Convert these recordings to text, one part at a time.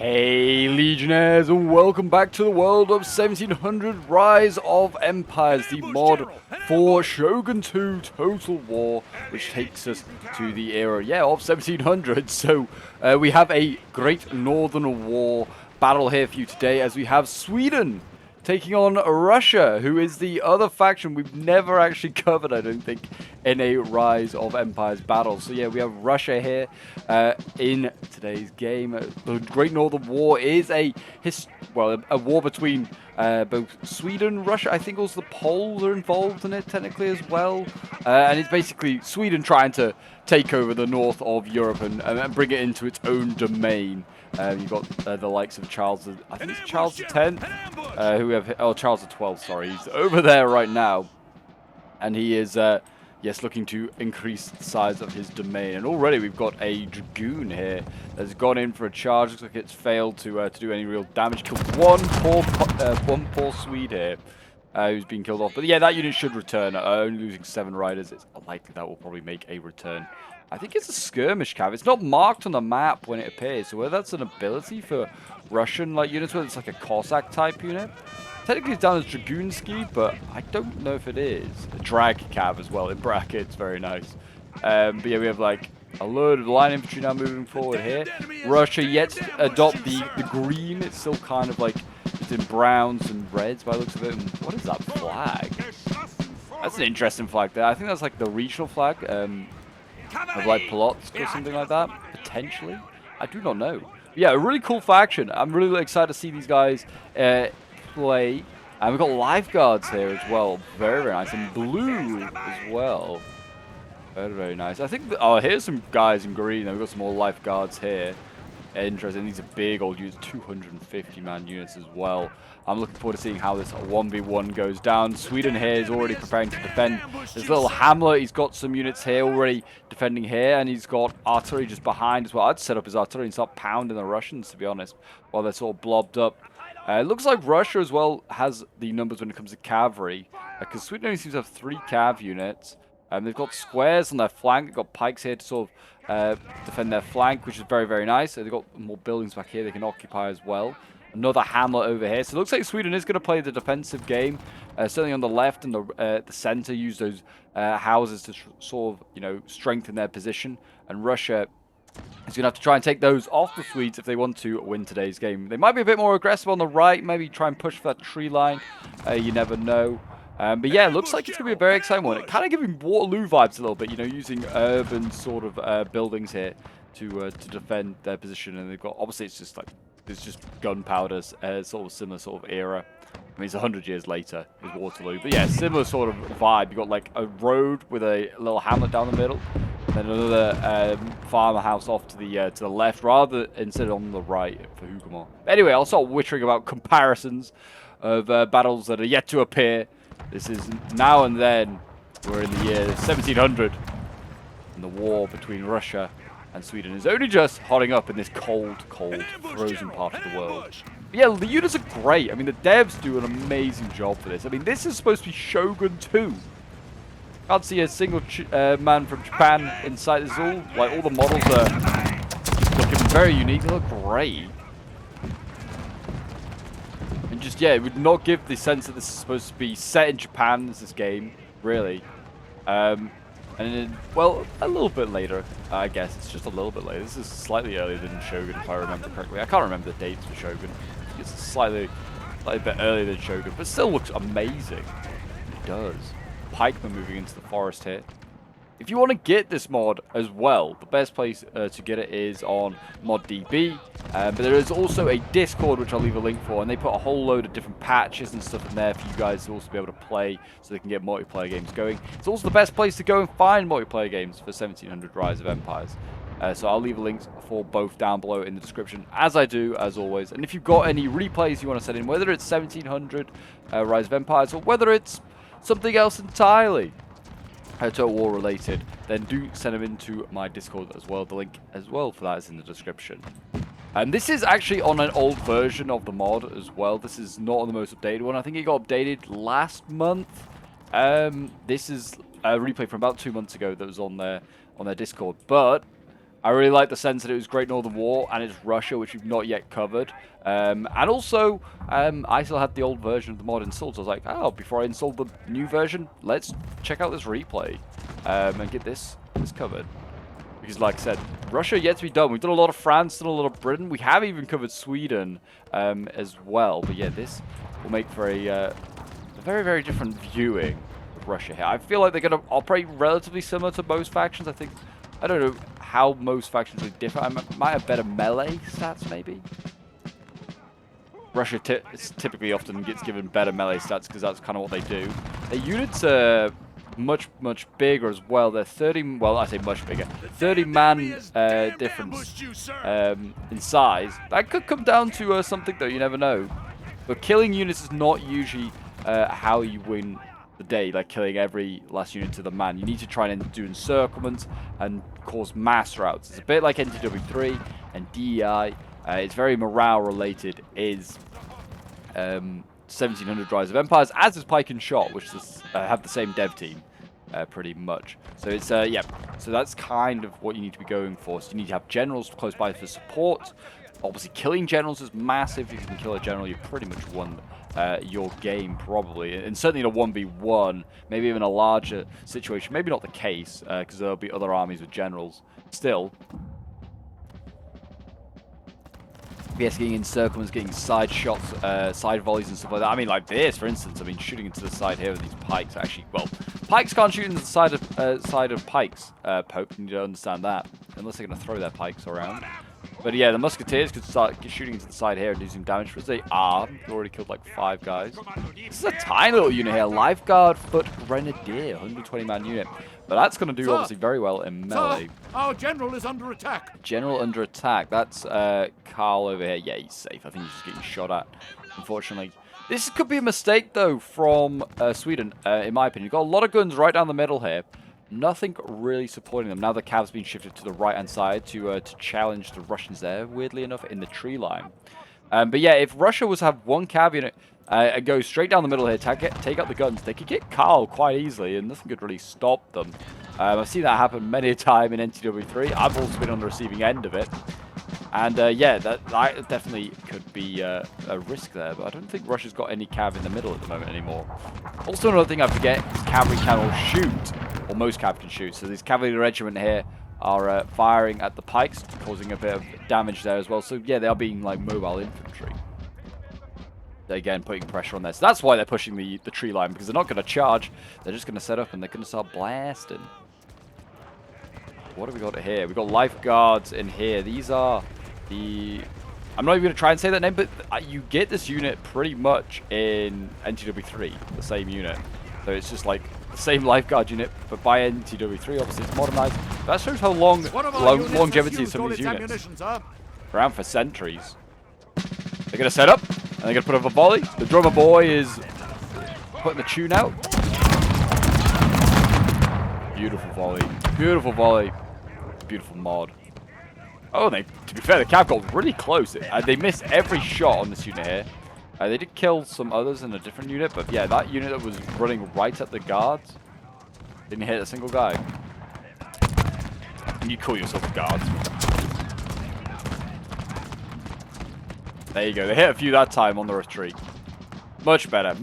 Hey Legionnaires, and welcome back to the world of 1700 Rise of Empires, the mod for Shogun 2 Total War, which takes us to the era, of 1700. So we have a Great Northern War battle here for you today, as we have Sweden taking on Russia, who is the other faction we've never actually covered, I don't think, in a Rise of Empires battle. So yeah, we have Russia here in today's game. The Great Northern War is a war between both Sweden and Russia. I think also the Poles are involved in it technically as well. And it's basically Sweden trying to take over the north of Europe and bring it into its own domain. You've got the likes of Charles, I think it's Charles X, who we have, Charles XII, sorry, he's over there right now. And he is, yes, looking to increase the size of his domain. And already we've got a Dragoon here that's gone in for a charge. Looks like it's failed to do any real damage. Killed one poor Swede here, who's been killed off. But yeah, that unit should return. Only losing 7 riders, it's likely that will probably make a return. I think it's a skirmish cav. It's not marked on the map when it appears, so whether that's an ability for Russian units, whether it's like a Cossack type unit. Technically it's down as Dragoonsky, but I don't know if it is. A drag cav as well, in brackets, very nice. But yeah, we have like a load of line infantry now moving forward here. Russia yet to adopt the green. It's still kind of like it's in browns and reds by the looks of it. And what is that flag? That's an interesting flag there. I think that's like the regional flag. Of like Polotsk or something like that, potentially. I do not know. But yeah, a really cool faction. I'm really excited to see these guys play. And we've got lifeguards here as well. Very, very nice. And blue as well. Very, very nice. I think, here's some guys in green. We've got some more lifeguards here. Interesting. These are big old units, 250-man units as well. I'm looking forward to seeing how this 1v1 goes down. Sweden here is already preparing to defend. This little Hamlet, he's got some units here already defending here, and he's got artillery just behind as well. I'd set up his artillery and start pounding the Russians, to be honest, while they're sort of blobbed up. It looks like Russia as well has the numbers when it comes to cavalry, because Sweden only seems to have 3 cav units. They've got squares on their flank. They've got pikes here to sort of defend their flank, which is very, very nice. They've got more buildings back here they can occupy as well. Another Hamlet over here. So it looks like Sweden is going to play the defensive game. Certainly on the left and the center, use those houses to sort of, strengthen their position. And Russia is going to have to try and take those off the Swedes if they want to win today's game. They might be a bit more aggressive on the right. Maybe try and push for that tree line. You never know. But yeah, it looks like it's going to be a very exciting one. It kind of giving Waterloo vibes a little bit, using urban sort of buildings here to defend their position. And they've got, obviously, it's just like, there's just gunpowder, sort of similar sort of era. I mean, it's 100 years later with Waterloo. But yeah, similar sort of vibe. You've got like a road with a little hamlet down the middle. And then another farmer house off to the left, rather instead of on the right for Hougoumont. Anyway, I'll start wittering about comparisons of battles that are yet to appear. This is now and then. We're in the year 1700. And the war between Russia and Sweden is only just hotting up in this cold, frozen part of the world. But yeah, the units are great. I mean, the devs do an amazing job for this. I mean, this is supposed to be Shogun 2. Can't see a single man from Japan inside this all. Like, all the models are looking very unique. They look great. And just, yeah, it would not give the sense that this is supposed to be set in Japan, this game, really. And then, well, a little bit later, I guess. It's just a little bit later. This is slightly earlier than Shogun, if I remember correctly. I can't remember the dates for Shogun. It's slightly a bit earlier than Shogun, but still looks amazing. It does. Pikemen moving into the forest here. If you want to get this mod as well, the best place to get it is on ModDB. But there is also a Discord, which I'll leave a link for, and they put a whole load of different patches and stuff in there for you guys to also be able to play, so they can get multiplayer games going. It's also the best place to go and find multiplayer games for 1700 Rise of Empires. So I'll leave links for both down below in the description, as I do, as always. And if you've got any replays you want to send in, whether it's 1700 Rise of Empires, or whether it's something else entirely, Total War related, then do send them into my Discord as well. The link as well for that is in the description. And this is actually on an old version of the mod as well. This is not on the most updated one. I think it got updated last month. This is a replay from about 2 months ago that was on their Discord. But I really like the sense that it was Great Northern War and it's Russia, which we've not yet covered. And also, I still had the old version of the mod installed, so I was like, oh, before I install the new version, let's check out this replay and get this covered. Because like I said, Russia yet to be done. We've done a lot of France, done a lot of Britain. We have even covered Sweden as well. But yeah, this will make for a very, very different viewing of Russia here. I feel like they're going to operate relatively similar to most factions. I don't know how most factions would differ. I might have better melee stats, maybe. Russia typically often gets given better melee stats because that's kind of what they do. Their units are much bigger as well. They're 30, well, I say much bigger, 30-man difference in size. That could come down to something though, you never know. But killing units is not usually how you win the day, like killing every last unit to the man. You need to try and do encirclements and cause mass routes. It's a bit like NTW3 and DEI. It's very morale related. Is 1700 Rise of Empires, as is Pike and Shot, which have the same dev team, pretty much. So it's yeah. So that's kind of what you need to be going for. So you need to have generals close by for support. Obviously, killing generals is massive. If you can kill a general, you've pretty much won your game, probably. And certainly in a 1v1, maybe even a larger situation. Maybe not the case, because there'll be other armies with generals. Still, yes, getting encirclements, getting side shots, side volleys and stuff like that. I mean, like this, for instance. I mean, shooting into the side here with these pikes. Actually, well, pikes can't shoot into the side of pikes, Pope. You need to understand that. Unless they're going to throw their pikes around. But yeah, the musketeers could start shooting into the side here and do some damage. Because they are. They've already killed like 5 guys. This is a tiny little unit here. Lifeguard Foot Grenadier, 120-man unit. But that's going to do obviously very well in melee. Our general is under attack. General under attack. That's Carl over here. Yeah, he's safe. I think he's just getting shot at, unfortunately. This could be a mistake, though, from Sweden, in my opinion. You've got a lot of guns right down the middle here. Nothing really supporting them. Now the cav's been shifted to the right-hand side to challenge the Russians there, weirdly enough, in the tree line. But yeah, if Russia was to have one cav unit and go straight down the middle here, take out the guns, they could get Carl quite easily, and nothing could really stop them. I've seen that happen many a time in NTW3. I've also been on the receiving end of it. And yeah, that definitely could be a risk there, but I don't think Russia's got any cav in the middle at the moment anymore. Also, another thing I forget is cavalry can all shoot, or most cav can shoot. So this cavalry regiment here are firing at the pikes, causing a bit of damage there as well. So yeah, they are being like mobile infantry. They're again putting pressure on there. So that's why they're pushing the tree line, because they're not going to charge. They're just going to set up and they're going to start blasting. What have we got here? We've got lifeguards in here. These are the... I'm not even going to try and say that name, but you get this unit pretty much in NTW3, the same unit. So it's just like the same lifeguard unit, but by NTW3, obviously it's modernized. That shows how long longevity is some of these units. Around for centuries. They're going to set up, and they're going to put up a volley. The drummer boy is putting the tune out. Beautiful volley. Beautiful volley. Beautiful mod. Oh, to be fair, the cav got really close. They missed every shot on this unit here. They did kill some others in a different unit, but yeah, that unit that was running right at the guards didn't hit a single guy. And you call yourself a guard. There you go. They hit a few that time on the retreat. Much better,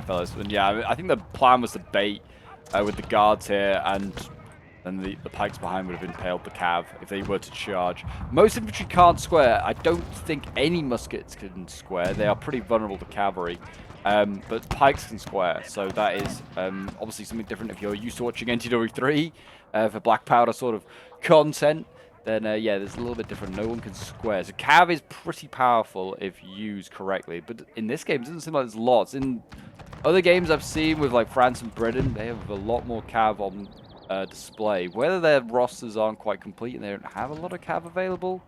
fellas. And yeah, I think the plan was to bait with the guards here, and then the pikes behind would have impaled the cav if they were to charge. Most infantry can't square. I don't think any muskets can square. They are pretty vulnerable to cavalry. But pikes can square, so that is obviously something different if you're used to watching NTW3 for black powder sort of content. Then yeah, there's a little bit different. No one can square. So cav is pretty powerful if used correctly, but in this game it doesn't seem like there's lots. In other games I've seen with like France and Britain, they have a lot more cav on display. Whether their rosters aren't quite complete and they don't have a lot of cav available,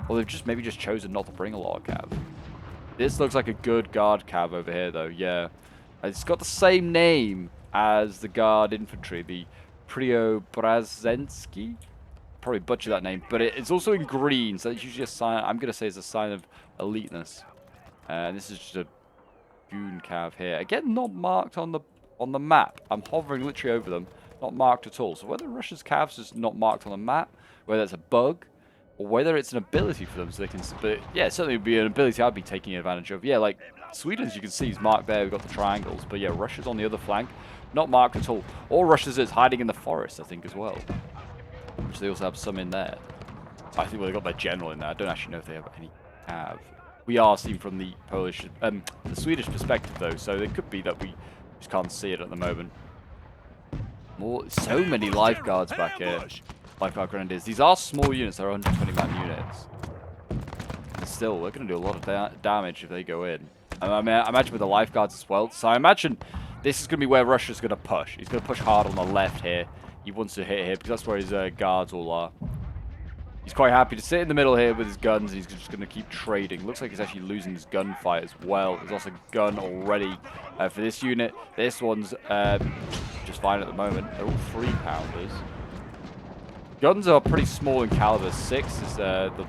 or they've just maybe just chosen not to bring a lot of cav. This looks like a good guard cav over here though, yeah. It's got the same name as the guard infantry, the Preobrazhensky. Probably butcher that name, but it's also in green, so it's usually a sign, I'm going to say it's a sign of eliteness. And this is just a goon cav here. Again, not marked on the map. I'm hovering literally over them. Not marked at all. So whether Russia's cavs is not marked on the map, whether it's a bug, or whether it's an ability for them so they can... But yeah, it certainly would be an ability I'd be taking advantage of. Yeah, like, Sweden, as you can see, is marked there. We've got the triangles. But yeah, Russia's on the other flank. Not marked at all. Or Russia's is hiding in the forest, I think, as well. Which they also have some in there. I think, well, they've got their general in there. I don't actually know if they have any have. We are seen from the Polish... the Swedish perspective, though. So it could be that we just can't see it at the moment. So many lifeguards back here. Lifeguard grenadiers. These are small units. They're 120-man units. But still, we're going to do a lot of damage if they go in. I mean, I imagine with the lifeguards as well. So I imagine this is going to be where Russia's going to push. He's going to push hard on the left here. He wants to hit here because that's where his guards all are. He's quite happy to sit in the middle here with his guns, and he's just going to keep trading. Looks like he's actually losing his gunfight as well. There's also a gun already for this unit. This one's just fine at the moment. They're all 3-pounders. Guns are pretty small in caliber. 6 is the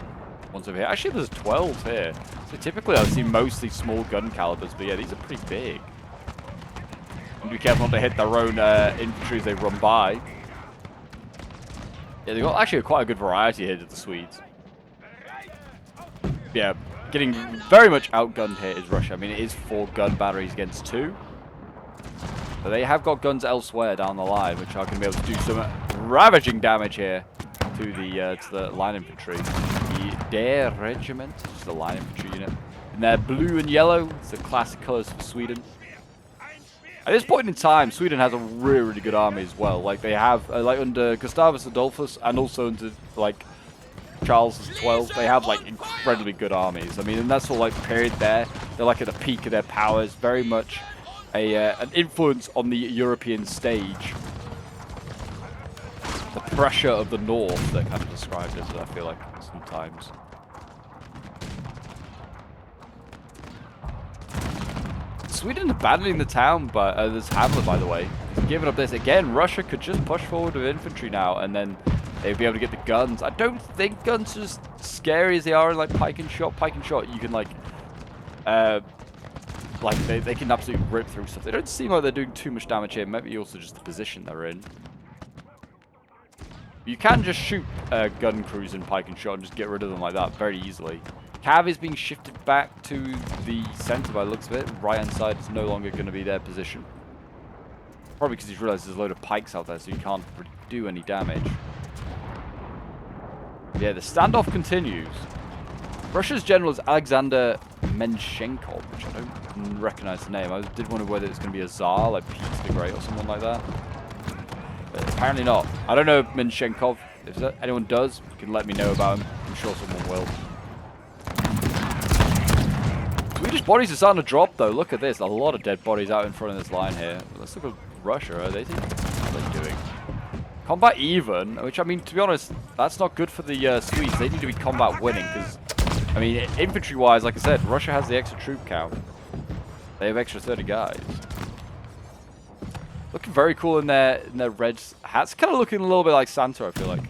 ones over here. Actually, there's 12 here. So typically, I've seen mostly small gun calibers, but yeah, these are pretty big. And be careful not to hit their own infantry as they run by. Yeah, they've got actually quite a good variety here to the Swedes. Yeah, getting very much outgunned here is Russia. I mean, it is 4 gun batteries against 2. But they have got guns elsewhere down the line, which are going to be able to do some ravaging damage here to the line infantry. The Der Regiment, which is the line infantry unit. And they're blue and yellow. It's the classic colours for Sweden. At this point in time, Sweden has a really, really good army as well. Like, they have, like, under Gustavus Adolphus and also under, like, Charles XII, they have, like, incredibly good armies. I mean, and that's all, like, period there. They're, like, at the peak of their powers. Very much an influence on the European stage. The pressure of the North, they're kind of described as, I feel like, sometimes. Sweden abandoning the town, but this hamlet, by the way, giving up this again. Russia could just push forward with infantry now, and then they'd be able to get the guns. I don't think guns are as scary as they are in like pike and shot. Pike and shot, you can like they can absolutely rip through stuff. They don't seem like they're doing too much damage here. Maybe also just the position they're in. You can just shoot gun crews in pike and shot and just get rid of them like that very easily. Cav is being shifted back to the center by the looks of it. Right-hand side is no longer going to be their position. Probably because he's realized there's a load of pikes out there, so you can't really do any damage. Yeah, the standoff continues. Russia's general is Alexander Menshenkov, which I don't recognize the name. I did wonder whether it's going to be a Tsar, like Peter the Great or someone like that. But apparently not. I don't know Menshenkov. If anyone does, you can let me know about him. I'm sure someone will. Swedish bodies are starting to drop, though. Look at this. A lot of dead bodies out in front of this line here. Let's look at Russia. What are they doing? Combat even, which, I mean, to be honest, that's not good for the Swedes. They need to be combat winning, because, I mean, infantry-wise, like I said, Russia has the extra troop count. They have extra 30 guys. Looking very cool in their red hats. Kind of looking a little bit like Santa, I feel like.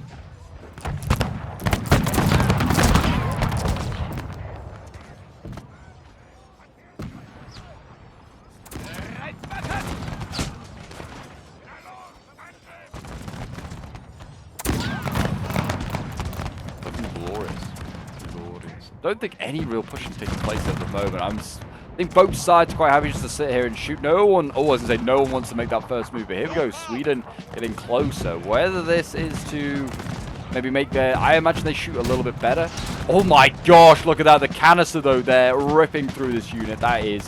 Don't think any real pushing taking place at the moment. I think both sides are quite happy just to sit here and shoot. No one, I was gonna say no one wants to make that first move, but here we go, Sweden getting closer. Whether this is to maybe make their, I imagine they shoot a little bit better. Oh my gosh, look at that, the canister though, they're ripping through this unit. That is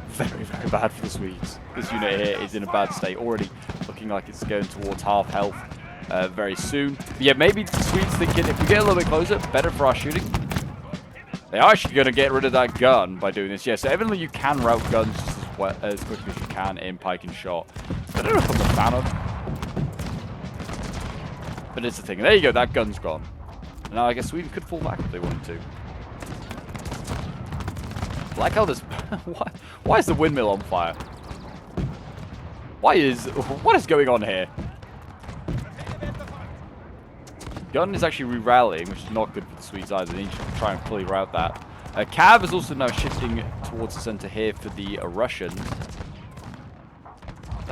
very, very bad for the Swedes. This unit here is in a bad state, already looking like it's going towards half health. Very soon. But yeah, maybe the Swedes thinking if we get a little bit closer, better for our shooting. They are actually going to get rid of that gun by doing this. Yeah, so evidently you can route guns just as quickly as you can in pike and shot. I don't know if I'm a fan of. But it's the thing. There you go, that gun's gone. Now I guess Sweden could fall back if they wanted to. I like how this... why is the windmill on fire? What is going on here? Gun is actually re-rallying, which is not good for the Swedes either. They need to try and fully route that. Cav is also now shifting towards the center here for the Russians.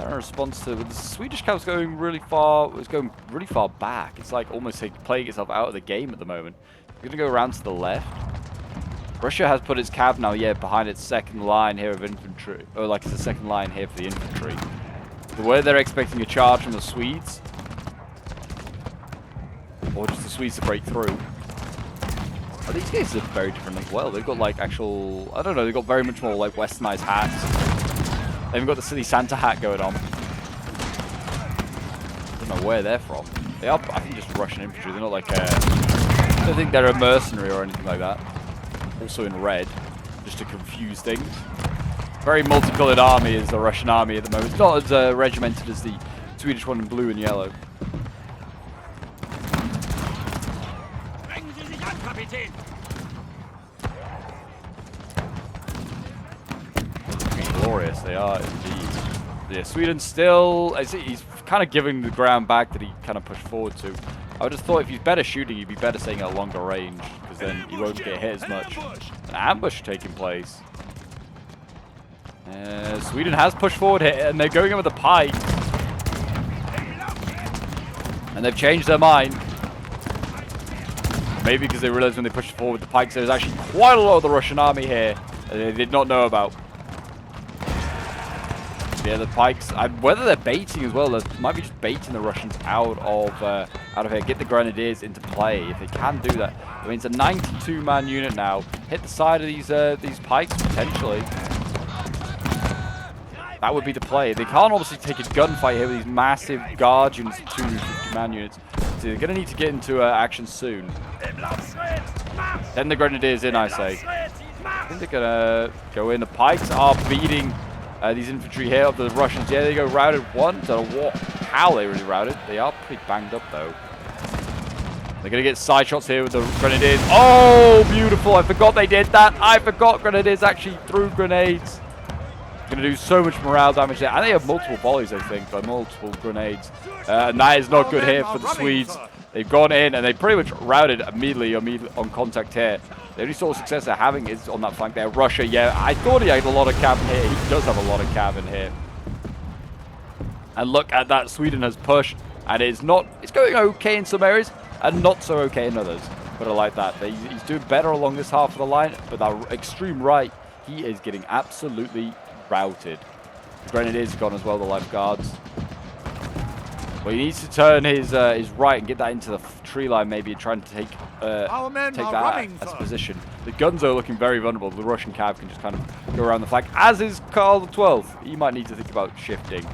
kind of response to the Swedish cav was going really far. Was going really far back. It's like almost like playing itself out of the game at the moment. We're gonna go around to the left. Russia has put its cav now, yeah, behind its second line here of infantry, or like it's the second line here for the infantry. The way they're expecting a charge from the Swedes, or just the Swedes to break through. Oh, these guys are very different as well. They've got like actual, I don't know, they've got very much more like westernized hats. They've even got the silly Santa hat going on. I don't know where they're from. They are, I think, just Russian infantry. They're not like I don't think they're a mercenary or anything like that. Also in red, just to confuse things. Very multicolored army is the Russian army at the moment. It's not as regimented as the Swedish one in blue and yellow. Glorious, they are indeed. Yeah, Sweden still, he's kind of giving the ground back that he kind of pushed forward to. I would have thought if he's better shooting, he'd be better staying at a longer range, because then he won't get hit as much. An ambush taking place. Sweden has pushed forward here, and they're going in with the pike. And they've changed their mind. Maybe because they realized when they pushed forward with the pikes, there's actually quite a lot of the Russian army here that they did not know about. Yeah, the pikes, whether they're baiting as well, they might be just baiting the Russians out of here. Get the grenadiers into play if they can do that. I mean, it's a 92-man unit now. Hit the side of these pikes potentially. That would be the play. They can't obviously take a gunfight here with these massive guard units, 250-man units. So they're going to need to get into action soon. Then the grenadiers in, I say. I think they're going to go in. The pikes are beating these infantry here of the Russians. Yeah, they go routed one. Don't know how they really routed. They are pretty banged up, though. They're going to get side shots here with the grenadiers. Oh, beautiful. I forgot they did that. I forgot grenadiers actually threw grenades. Going to do so much morale damage there. And they have multiple volleys, I think, by multiple grenades. And that is not good here for the Swedes. They've gone in and they pretty much routed immediately on contact here. The only sort of success they're having is on that flank there. Russia, yeah, I thought he had a lot of cav in here. He does have a lot of cav in here. And look at that. Sweden has pushed. And it's going okay in some areas and not so okay in others. But I like that. He's doing better along this half of the line. But that extreme right, he is getting absolutely routed. The grenadiers have gone as well, the life guards. Well, he needs to turn his right and get that into the tree line, maybe trying to take that as a position. The guns are looking very vulnerable. The Russian cav can just kind of go around the flank, as is Karl the 12th. He might need to think about shifting.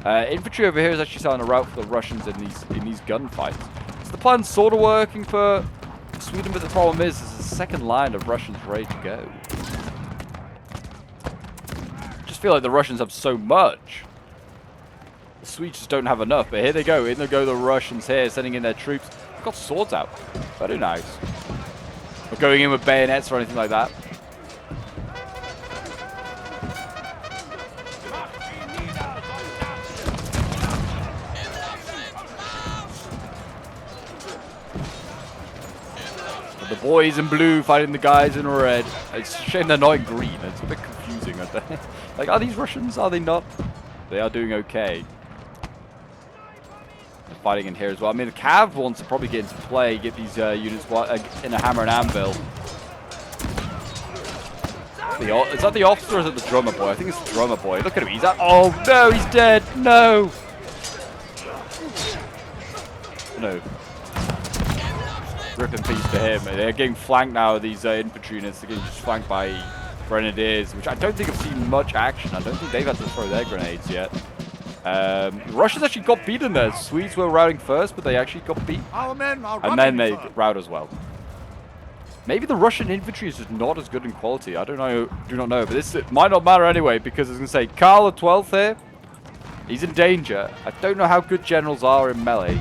Infantry over here is actually starting to route for the Russians in these gunfights. So the plan's sort of working for Sweden, but the problem is there's a second line of Russians ready to go. I just feel like the Russians have so much. The Swedes just don't have enough, but here they go. In they go the Russians here, sending in their troops. They've got swords out. Very nice. Not going in with bayonets or anything like that. But the boys in blue fighting the guys in red. It's a shame they're not in green. It's a bit confusing, aren't they? Like, are these Russians? Are they not? They are doing okay. Fighting in here as well. I mean, the Cav wants to probably get into play, get these units in a hammer and anvil. Is that the officer or is it the drummer boy? I think it's the drummer boy. Look at him. He's at. Oh no, he's dead. No. No. Rip in peace to him. They're getting flanked now. These infantry units. They're getting just flanked by grenadiers, which I don't think have seen much action. I don't think they've had to throw their grenades yet. The Russians actually got beaten there. The Swedes were routing first, but they actually got beat. And then they rout as well. Maybe the Russian infantry is just not as good in quality. I don't know, do not know. But it might not matter anyway, because I was going to say, Karl the 12th here, he's in danger. I don't know how good generals are in melee.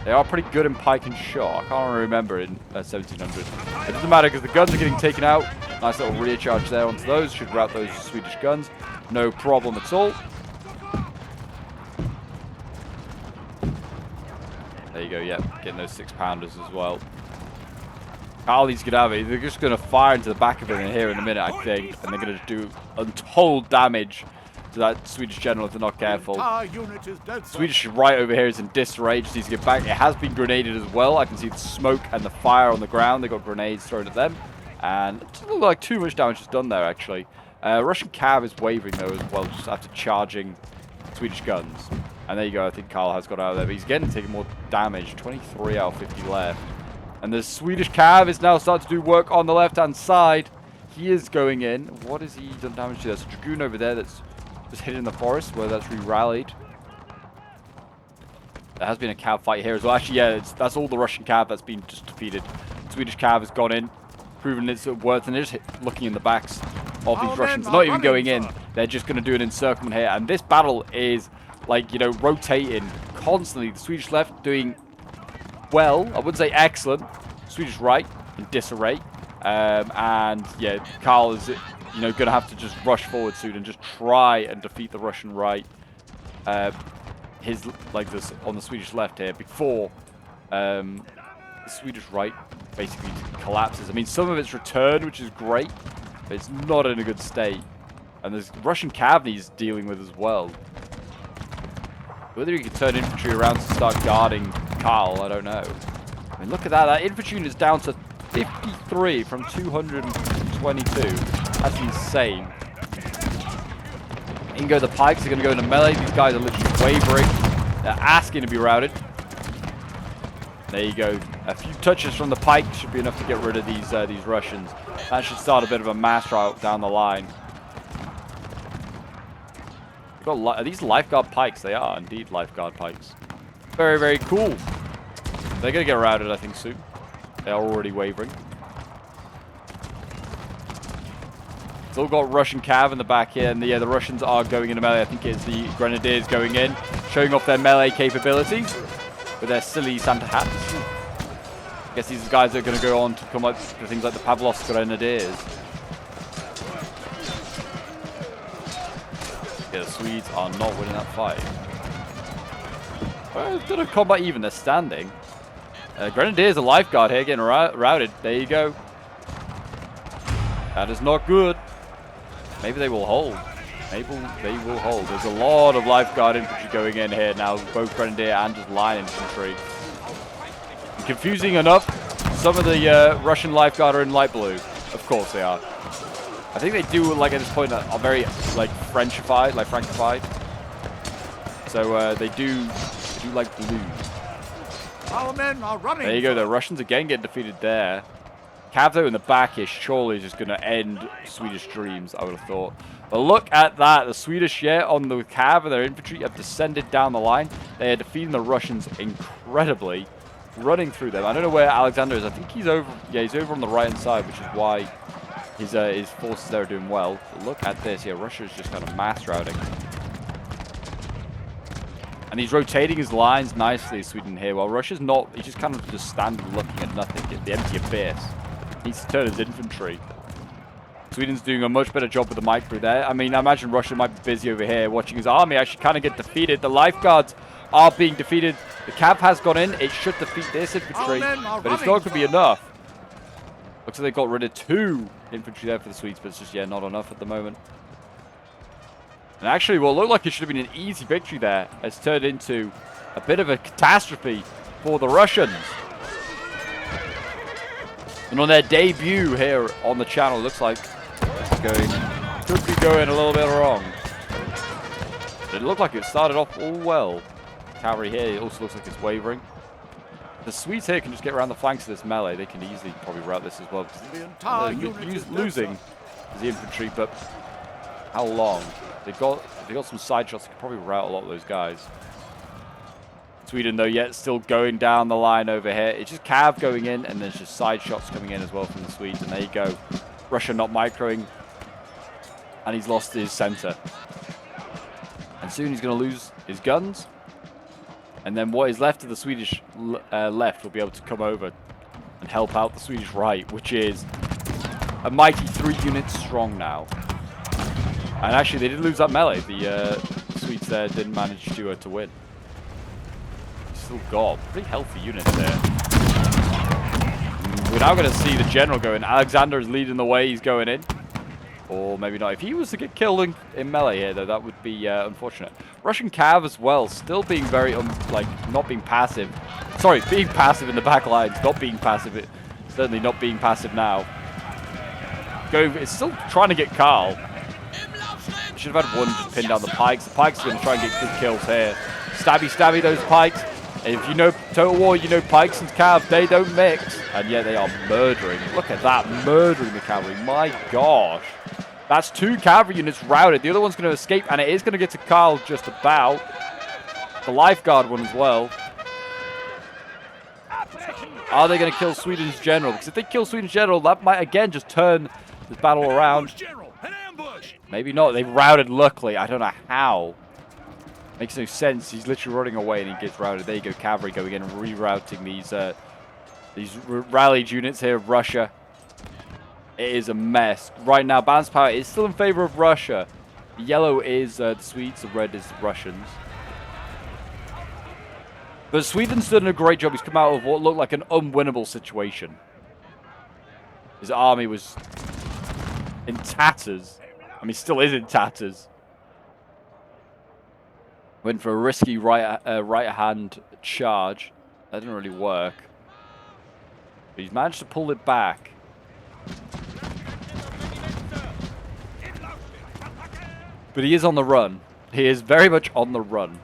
They are pretty good in pike and shot. I can't remember in 1700. It doesn't matter because the guns are getting taken out. Nice little rear charge there onto those. Should rout those Swedish guns. No problem at all. There you go, yeah, getting those 6-pounders as well. Karl needs to get out of it. They're just going to fire into the back of it in here in a minute, I think. And they're going to do untold damage to that Swedish general if they're not careful. Entire unit is dead, sir. Swedish right over here is in disarray, just needs to get back. It has been grenaded as well. I can see the smoke and the fire on the ground. They got grenades thrown at them. And it doesn't look like too much damage is done there, actually. Russian cav is wavering, though, as well, just after charging Swedish guns. And there you go. I think Karl has got out of there. But he's getting taking more damage. 23 out of 50 left. And the Swedish cav is now starting to do work on the left-hand side. He is going in. What has he done damage to? There's a Dragoon over there that's just hidden in the forest where that's re-rallied. There has been a cav fight here as well. Actually, yeah, that's all the Russian cav that's been just defeated. The Swedish cav has gone in, proven its worth, and they're just looking in the backs of these Russians. They're not even going in. They're just going to do an encirclement here. And this battle is, like, you know, rotating constantly. The Swedish left doing well. I wouldn't say excellent. Swedish right in disarray. And, yeah, Karl is, you know, going to have to just rush forward soon and just try and defeat the Russian right. Like this on the Swedish left here before the Swedish right basically collapses. I mean, some of it's returned, which is great, but it's not in a good state. And there's Russian cav he's dealing with as well. Whether he can turn infantry around to start guarding Karl, I don't know. I mean, look at that. That infantry unit is down to 53 from 222. That's insane. In go the pikes. They're going to go into melee. These guys are literally wavering. They're asking to be routed. There you go. A few touches from the pike should be enough to get rid of these Russians. That should start a bit of a mass rout down the line. Are these lifeguard pikes? They are indeed lifeguard pikes. Very, very cool. They're going to get routed, I think, soon. They are already wavering. Still got Russian cav in the back here, and the Russians are going into melee. I think it's the Grenadiers going in, showing off their melee capabilities with their silly Santa hats. I guess these guys are going to go on to come up with things like the Pavlovsk Grenadiers. Yeah, the Swedes are not winning that fight. Well, it's a combat even. They're standing. Grenadiers, a lifeguard here, getting routed. There you go. That is not good. Maybe they will hold. Maybe they will hold. There's a lot of lifeguard infantry going in here now, both Grenadier and just line infantry. And confusing enough, some of the Russian lifeguard are in light blue. Of course they are. I think they do, like, at this point, are very, like, Frenchified, like Frankified. So they do like blue. Our men are running. There you go. The Russians again get defeated there. Cav, though, in the back is surely just going to end Swedish dreams, I would have thought. But look at that. The Swedish, yeah, on the Cav and their infantry have descended down the line. They are defeating the Russians incredibly, running through them. I don't know where Alexander is. I think he's over. Yeah, he's over on the right-hand side, which is why his forces there are doing well. But look at this. Yeah, Russia is just kind of mass routing. And he's rotating his lines nicely, Sweden here. While Russia's not, he's just kind of just standing looking at nothing, the empty abyss. He needs to turn his infantry. Sweden's doing a much better job with the micro there. I mean, I imagine Russia might be busy over here watching his army actually kind of get defeated. The lifeguards are being defeated. The cav has gone in. It should defeat this infantry, but it's not going to be enough. Looks like they got rid of 2 infantry there for the Swedes, but it's just, yeah, not enough at the moment. And actually, what looked like it should have been an easy victory there has turned into a bit of a catastrophe for the Russians. And on their debut here on the channel, looks like it's could be going a little bit wrong. But it looked like it started off all well. Cavalry here, it also looks like it's wavering. The Swedes here can just get around the flanks of this melee. They can easily probably rout this as well. The entire Losing is the infantry, but how long? They've got some side shots that could probably rout a lot of those guys. Sweden, though, yet still going down the line over here. It's just cav going in, and there's just side shots coming in as well from the Swedes. And there you go. Russia not microing, and he's lost his center. And soon he's going to lose his guns. And then what is left of the Swedish left will be able to come over and help out the Swedish right, which is a mighty 3 units strong now. And actually, they did lose that melee. The Swedes there didn't manage to win. Still got pretty healthy units there. We're now going to see the general go in. Alexander is leading the way. He's going in. Or maybe not. If he was to get killed in melee here, though, that would be unfortunate. Russian Cav as well, still being very, not being passive. Sorry, being passive in the back lines, not being passive. Certainly not being passive now. It's still trying to get Carl. Should have had one just pin down the Pikes. The Pikes are going to try and get good kills here. Stabby, stabby, those Pikes. And if you know Total War, you know Pikes and Cav, they don't mix. And yet they are murdering. Look at that, murdering the cavalry. My gosh. That's 2 cavalry units routed. The other one's going to escape, and it is going to get to Carl just about. The lifeguard one as well. Are they going to kill Sweden's general? Because if they kill Sweden's general, that might again just turn this battle around. Maybe not. They've routed luckily. I don't know how. Makes no sense. He's literally running away and he gets routed. There you go, cavalry going in and rerouting these rallied units here of Russia. It is a mess. Right now, balance power is still in favor of Russia. The yellow is the Swedes, the red is the Russians. But Sweden's done a great job. He's come out of what looked like an unwinnable situation. His army was in tatters. I mean, still is in tatters. Went for a risky right-hand charge. That didn't really work. But he's managed to pull it back. But he is on the run. He is very much on the run.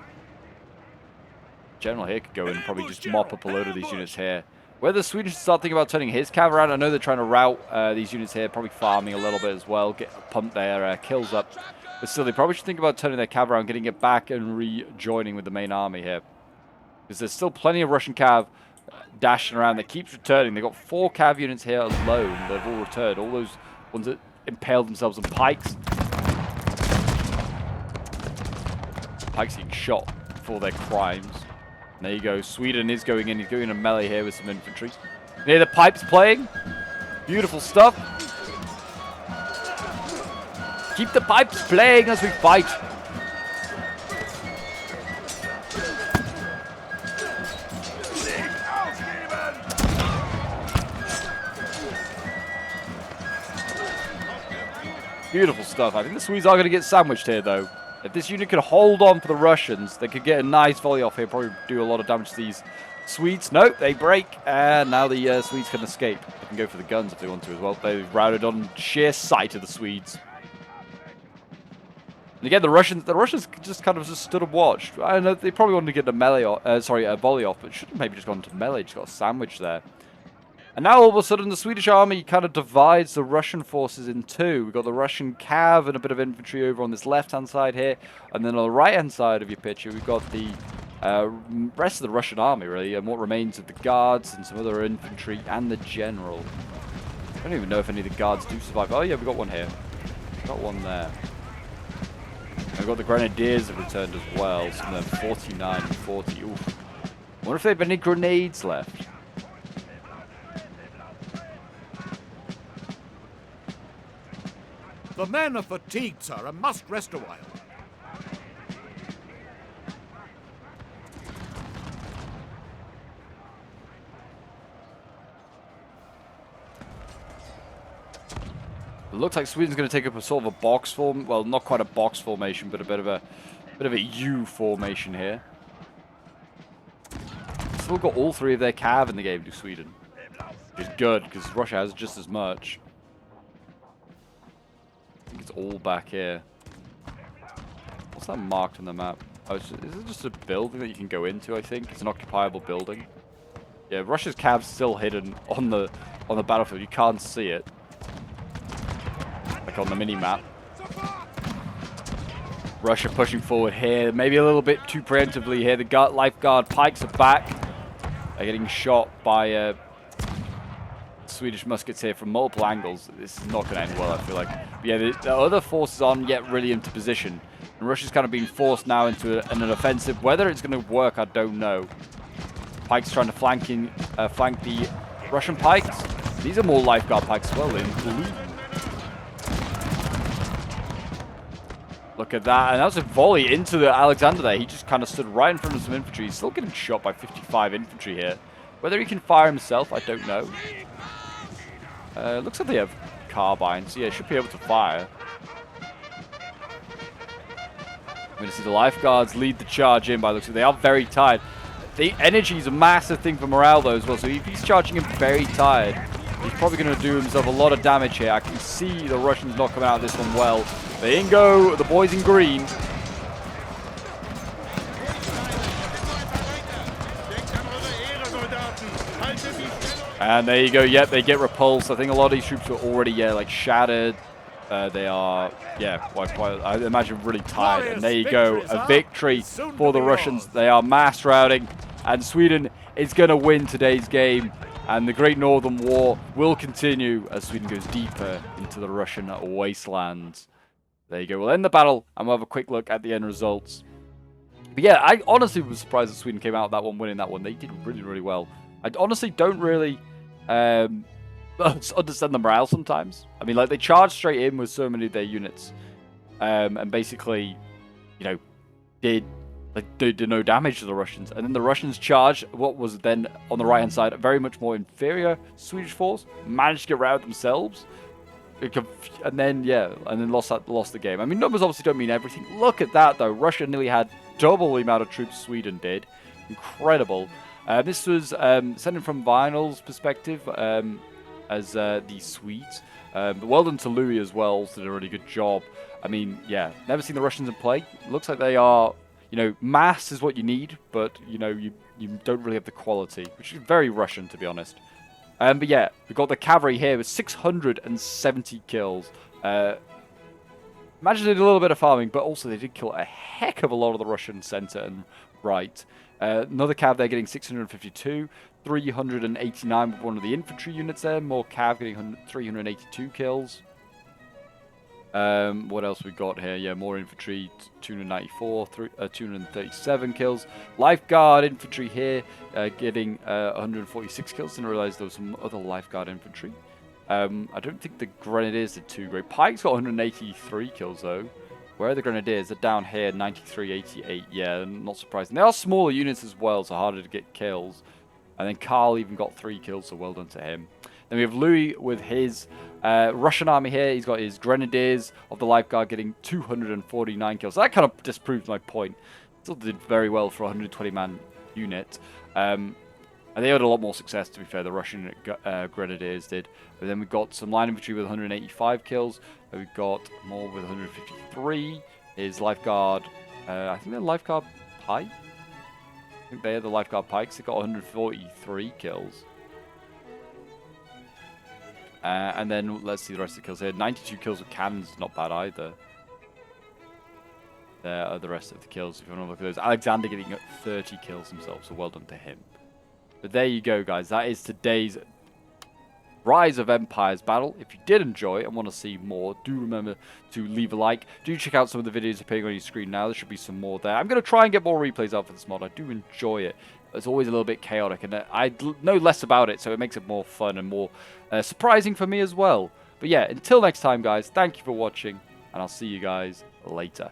General here could go in and probably just mop up a load of these units here. Whether the Swedish should start thinking about turning his cav around, I know they're trying to rout these units here, probably farming a little bit as well, pump their kills up. But still, they probably should think about turning their cav around, getting it back and rejoining with the main army here. Because there's still plenty of Russian cav dashing around that keeps returning. They've got 4 cav units here alone that have all returned. All those ones that impaled themselves on pikes. Pikes getting shot for their crimes. And there you go. Sweden is going in. He's going in a melee here with some infantry. Near the pipes playing. Beautiful stuff. Keep the pipes playing as we fight. Beautiful stuff. I think the Swedes are going to get sandwiched here, though. If this unit could hold on for the Russians, they could get a nice volley off here, probably do a lot of damage to these Swedes. Nope, they break, and now the Swedes can escape. They can go for the guns if they want to as well. They've routed on sheer sight of the Swedes. And again, the Russians just kind of stood and watched. I don't know, they probably wanted to get a melee, a volley off, but should have maybe just gone to melee, just got a sandwich there. And now all of a sudden the Swedish army kind of divides the Russian forces in 2. We've got the Russian cav and a bit of infantry over on this left-hand side here. And then on the right-hand side of your picture, we've got the rest of the Russian army, really, and what remains of the guards and some other infantry and the general. I don't even know if any of the guards do survive. Oh, yeah, we've got one here. We've got one there. And we've got the grenadiers that returned as well. Some of them 49 and 40. Oof. I wonder if they have any grenades left. The men are fatigued, sir, and must rest a while. It looks like Sweden's going to take up a sort of a box form. Well, not quite a box formation, but a bit of a U formation here. Still got all 3 of their cav in the game to Sweden, which is good because Russia has just as much. I think it's all back here. What's that marked on the map? Oh, is it just a building that you can go into? I think it's an occupiable building. Yeah, Russia's cav's still hidden on the battlefield. You can't see it, like on the mini map. Russia pushing forward here, maybe a little bit too preemptively here. The lifeguard pikes are back. They're getting shot by Swedish muskets here from multiple angles. This is not going to end well, I feel like. But yeah, the other forces aren't yet really into position. And Russia's kind of being forced now into an offensive. Whether it's going to work, I don't know. Pikes trying to flank the Russian pikes. These are more lifeguard pikes as well in blue. Look at that. And that was a volley into the Alexander there. He just kind of stood right in front of some infantry. He's still getting shot by 55 infantry here. Whether he can fire himself, I don't know. Looks like they have carbine. So yeah, should be able to fire. I'm going to see the lifeguards lead the charge in by the looks of it. They are very tired. The energy is a massive thing for morale though as well. So if he's charging in very tired, he's probably going to do himself a lot of damage here. I can see the Russians not coming out of this one well. They in go, the boys in green. And there you go. Yep, they get repulsed. I think a lot of these troops are already, like shattered. They are, quite, I imagine, really tired. And there you go. A victory for the Russians. They are mass routing. And Sweden is going to win today's game. And the Great Northern War will continue as Sweden goes deeper into the Russian wastelands. There you go. We'll end the battle and we'll have a quick look at the end results. But yeah, I honestly was surprised that Sweden came out of that one winning that one. They did really, really well. I honestly don't really understand the morale sometimes. I mean, like, they charged straight in with so many of their units. And basically, you know, did no damage to the Russians. And then the Russians charged what was then, on the right-hand side, a very much more inferior Swedish force. Managed to get routed themselves. And then, lost the game. I mean, numbers obviously don't mean everything. Look at that, though. Russia nearly had double the amount of troops Sweden did. Incredible. This was sent in from Vinyl's perspective as the Swedes. But well done to Louis as well. Also did a really good job. I mean, yeah, never seen the Russians in play. Looks like they are, you know, mass is what you need, but, you know, you don't really have the quality, which is very Russian, to be honest. But yeah, we've got the cavalry here with 670 kills. Imagine they did a little bit of farming, but also they did kill a heck of a lot of the Russian center and right. Another cav there getting 652, 389 with one of the infantry units there. More cav getting 382 kills. What else we got here? Yeah, more infantry, 294, 237 kills. Lifeguard infantry here getting 146 kills. Didn't realize there was some other lifeguard infantry. I don't think the Grenadiers did too great. Pike's got 183 kills though. Where are the Grenadiers? They're down here, 93, 88. Yeah, not surprising. They are smaller units as well, so harder to get kills. And then Karl even got 3 kills, so well done to him. Then we have Louis with his Russian army here. He's got his Grenadiers of the Lifeguard getting 249 kills. So that kind of disproves my point. Still did very well for a 120-man unit. And they had a lot more success, to be fair, the Russian Grenadiers did. But then we've got some line infantry with 185 kills. We've got more with 153. His Lifeguard, I think they're Lifeguard Pike. I think they are the Lifeguard Pikes. They got 143 kills. And then let's see the rest of the kills here. 92 kills with cannons, not bad either. There are the rest of the kills. If you want to look at those, Alexander getting 30 kills himself, so well done to him. But there you go, guys. That is today's Rise of Empires battle. If you did enjoy and want to see more, do remember to leave a like. Do check out some of the videos appearing on your screen now. There should be some more there. I'm going to try and get more replays out for this mod. I do enjoy it. It's always a little bit chaotic, and I know less about it, so it makes it more fun and more surprising for me as well. But yeah, until next time, guys, thank you for watching, and I'll see you guys later.